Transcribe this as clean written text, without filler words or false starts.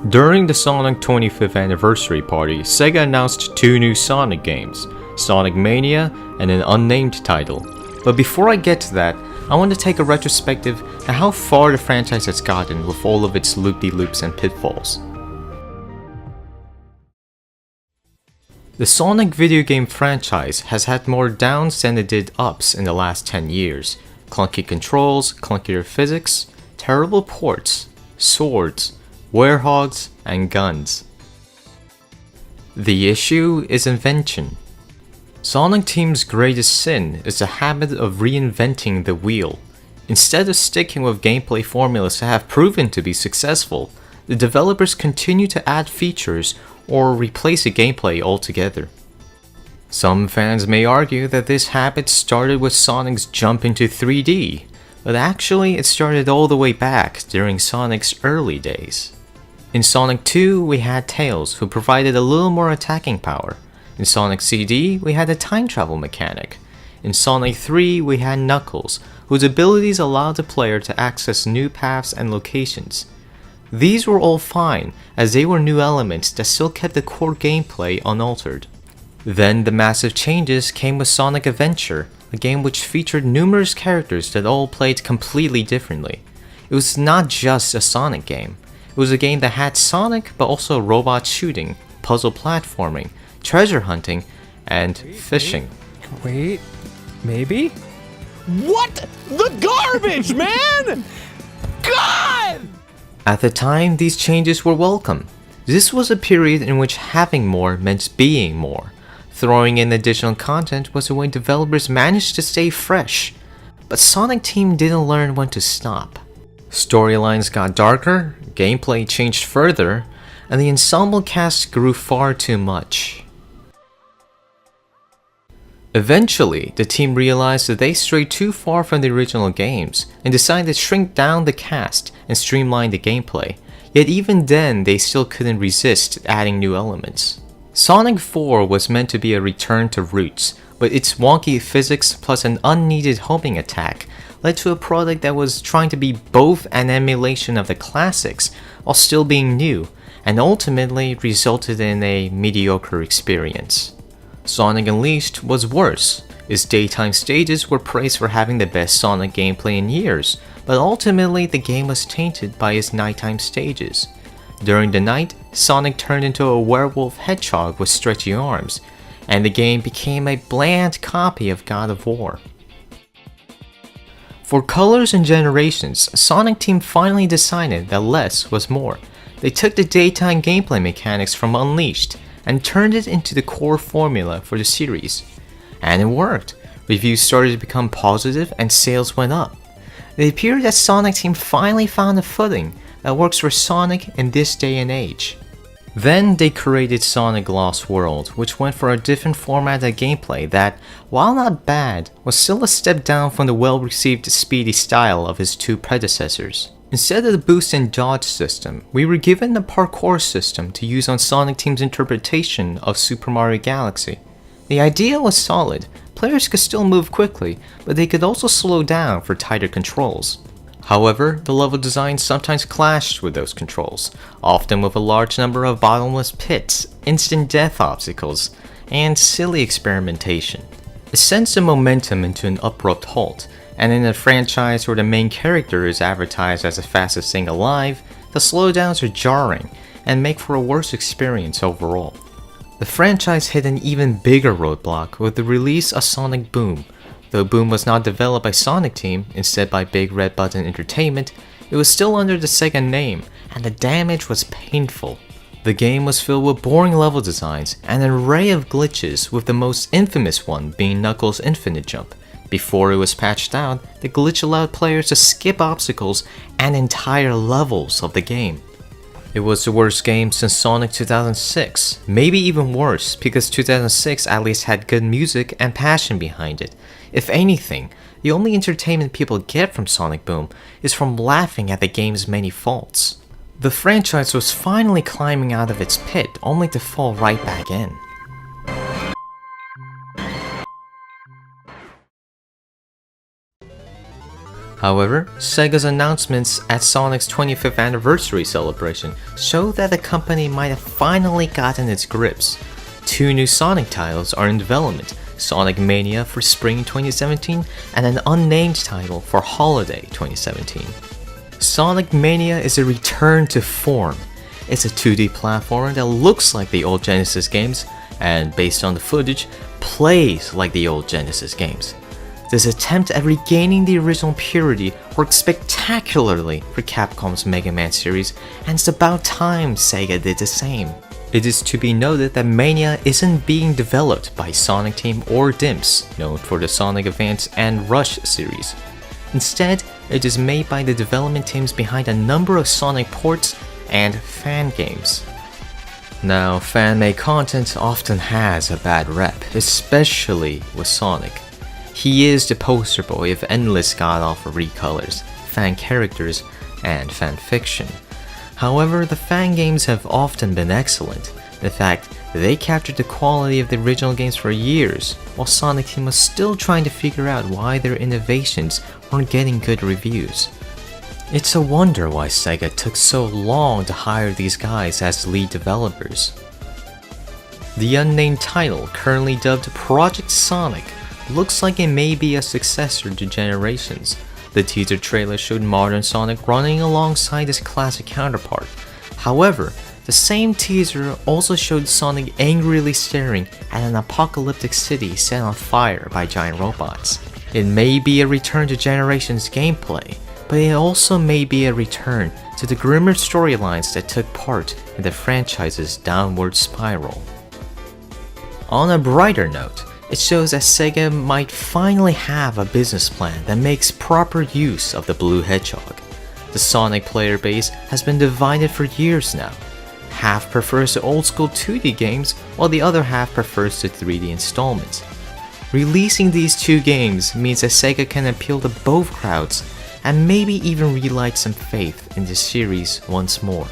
During the Sonic 25th anniversary party, SEGA announced two new Sonic games, Sonic Mania and an unnamed title. But before I get to that, I want to take a retrospective at how far the franchise has gotten with all of its loop-de-loops and pitfalls. The Sonic video game franchise has had more downs than it did ups in the last 10 years. Clunky controls, clunkier physics, terrible ports, swords, werehogs, and guns. The issue is invention. Sonic Team's greatest sin is the habit of reinventing the wheel. Instead of sticking with gameplay formulas that have proven to be successful, the developers continue to add features or replace the gameplay altogether. Some fans may argue that this habit started with Sonic's jump into 3D, but actually it started all the way back during Sonic's early days. In Sonic 2, we had Tails, who provided a little more attacking power. In Sonic CD, we had a time travel mechanic. In Sonic 3, we had Knuckles, whose abilities allowed the player to access new paths and locations. These were all fine, as they were new elements that still kept the core gameplay unaltered. Then the massive changes came with Sonic Adventure, a game which featured numerous characters that all played completely differently. It was not just a Sonic game. It was a game that had Sonic, but also robot shooting, puzzle platforming, treasure hunting, and fishing. Wait, maybe? What the garbage, man? God! At the time, these changes were welcome. This was a period in which having more meant being more. Throwing in additional content was the way developers managed to stay fresh. But Sonic Team didn't learn when to stop. Storylines got darker, gameplay changed further, and the ensemble cast grew far too much. Eventually, the team realized that they strayed too far from the original games and decided to shrink down the cast and streamline the gameplay, yet even then they still couldn't resist adding new elements. Sonic 4 was meant to be a return to roots, but its wonky physics plus an unneeded homing attack led to a product that was trying to be both an emulation of the classics while still being new, and ultimately resulted in a mediocre experience. Sonic Unleashed was worse. Its daytime stages were praised for having the best Sonic gameplay in years, but ultimately the game was tainted by its nighttime stages. During the night, Sonic turned into a werewolf Hedgehog with stretchy arms, and the game became a bland copy of God of War. For colors and generations, Sonic Team finally decided that less was more. They took the daytime gameplay mechanics from Unleashed and turned it into the core formula for the series. And it worked. Reviews started to become positive and sales went up. It appeared that Sonic Team finally found a footing that works for Sonic in this day and age. Then they created Sonic Lost World, which went for a different format of gameplay that, while not bad, was still a step down from the well-received speedy style of his two predecessors. Instead of the boost and dodge system, we were given a parkour system to use on Sonic Team's interpretation of Super Mario Galaxy. The idea was solid. Players could still move quickly, but they could also slow down for tighter controls. However, the level design sometimes clashed with those controls, often with a large number of bottomless pits, instant death obstacles, and silly experimentation. It sends the momentum into an abrupt halt, and in a franchise where the main character is advertised as the fastest thing alive, the slowdowns are jarring and make for a worse experience overall. The franchise hit an even bigger roadblock with the release of Sonic Boom. Though Boom was not developed by Sonic Team, instead by Big Red Button Entertainment, it was still under the SEGA name, and the damage was painful. The game was filled with boring level designs and an array of glitches, with the most infamous one being Knuckles' infinite jump. Before it was patched out, the glitch allowed players to skip obstacles and entire levels of the game. It was the worst game since Sonic 2006, maybe even worse because 2006 at least had good music and passion behind it. If anything, the only entertainment people get from Sonic Boom is from laughing at the game's many faults. The franchise was finally climbing out of its pit only to fall right back in. However, Sega's announcements at Sonic's 25th anniversary celebration show that the company might have finally gotten its grips. 2 new Sonic titles are in development, Sonic Mania for spring 2017 and an unnamed title for holiday 2017. Sonic Mania is a return to form. It's a 2D platformer that looks like the old Genesis games, and based on the footage, plays like the old Genesis games. This attempt at regaining the original purity worked spectacularly for Capcom's Mega Man series, and it's about time Sega did the same. It is to be noted that Mania isn't being developed by Sonic Team or DIMPS, known for the Sonic Advance and Rush series. Instead, it is made by the development teams behind a number of Sonic ports and fan games. Now, fan-made content often has a bad rep, especially with Sonic. He is the poster boy of endless god-awful recolors, fan characters, and fan fiction. However, the fan games have often been excellent. In fact, they captured the quality of the original games for years, while Sonic Team was still trying to figure out why their innovations weren't getting good reviews. It's a wonder why Sega took so long to hire these guys as lead developers. The unnamed title, currently dubbed Project Sonic, looks like it may be a successor to Generations. The teaser trailer showed modern Sonic running alongside his classic counterpart. However, the same teaser also showed Sonic angrily staring at an apocalyptic city set on fire by giant robots. It may be a return to Generations gameplay, but it also may be a return to the grimmer storylines that took part in the franchise's downward spiral. On a brighter note, it shows that Sega might finally have a business plan that makes proper use of the Blue Hedgehog. The Sonic player base has been divided for years now. Half prefers the old school 2D games, while the other half prefers the 3D installments. Releasing these 2 games means that Sega can appeal to both crowds, and maybe even relight some faith in the series once more.